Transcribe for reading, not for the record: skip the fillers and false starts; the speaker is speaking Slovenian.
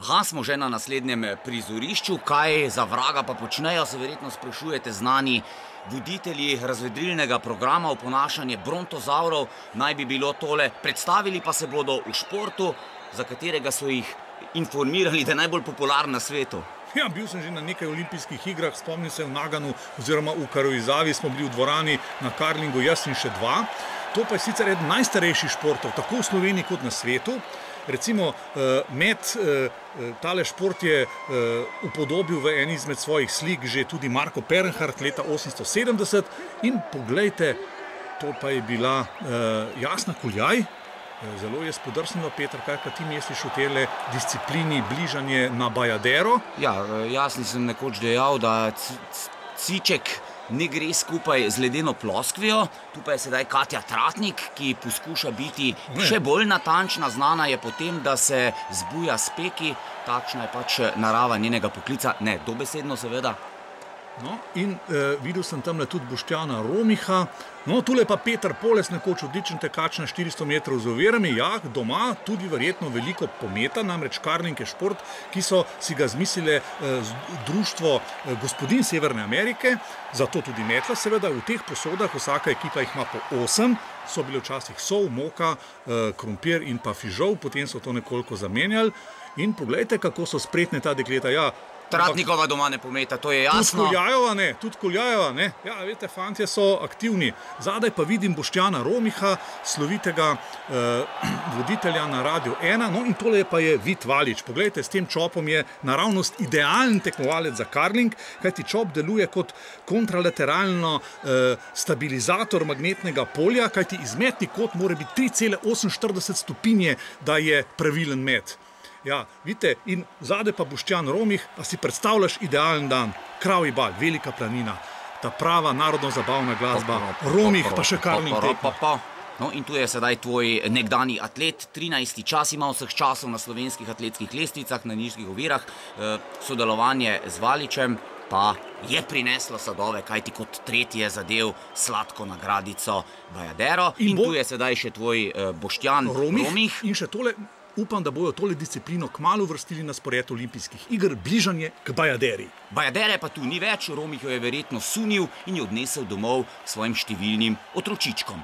Aha, smo že na naslednjem prizorišču. Kaj za vraga pa počnejo, se verjetno sprašujete znani voditelji razvedrilnega programa Oponašanje brontozavrov. Naj bi bilo tole. Predstavili pa se bodo v športu, za katerega so jih informirali, da je najbolj popularen na svetu. Ja, bil sem že na nekaj olimpijskih igrah, spomnim se v Naganu oziroma v Karoizavi, smo bili v dvorani na karlingu, jaz in še dva. To pa je sicer eden najstarejših športov, tako v Sloveniji kot na svetu. Recimo, tale šport je upodobil v eni izmed svojih slik že tudi Marko Pernhardt leta 1870 in poglejte, to pa je bila Jasna Kuljaj. Zelo je spodrsnilo, Peter, kaj pa ti misliš o tele disciplini bližanje na Bajadero? Ja, Jasni sem nekoč dejal, da ciček ne gre skupaj z ledeno ploskvijo. Tu pa je sedaj Katja Tratnik, ki poskuša biti še bolj natančna. Znana je potem, da se zbuja s peki. Takšna je pač narava njenega poklica. Ne, dobesedno seveda. No, in videl sem tamle tudi Boštjana Romiha. No, tule pa Peter Poles, nekoč odličen tekač na 400 metrov z ovirami. Ja, doma tudi verjetno veliko pometa, namreč karling je šport, ki so si ga zmislile društvo gospodin Severne Amerike, zato tudi metla seveda. V teh posodah, vsaka ekipa jih ima po 8, so bile včasih sol, moka, krompir in pa fižol, potem so to nekoliko zamenjali. In poglejte, kako so spretne ta dekleta. Ja, Tratnikova doma ne pometa, to je jasno. Tudi Kuljajeva, ne. Ja, veste, fantje so aktivni. Zadaj pa vidim Boštjana Romiha, slovitega voditelja na Radiu 1. No, in tole pa je Vid Valič. Poglejte, s tem čopom je naravnost idealen tekmovalec za karling, kajti čop deluje kot kontralateralno stabilizator magnetnega polja, kajti izmetni kot mora biti 3,48 stopinje, da je pravilen met. Ja, vidite, in zadaj pa Boštjan Romih, a si predstavljaš idealen dan, Kravji bal, Velika planina, ta prava narodno-zabavna glasba, Romih pa še karling tekma. No, in tu je sedaj tvoj nekdanji atlet, 13. čas ima vseh časov na slovenskih atletskih lestvicah, na nižjih ovirah. Sodelovanje z Valičem pa je prineslo sadove, kajti kot tretji je zadev sladko nagradico Bajadero. In tu je sedaj še tvoj Boštjan Romih. In še tole, upam, da bojo tole disciplino kmalu vrstili na spored olimpijskih iger, bližanje k Bajaderi. Bajadere pa tu ni več, Romih jo je verjetno sunil in jo odnesel domov svojim številnim otročičkom.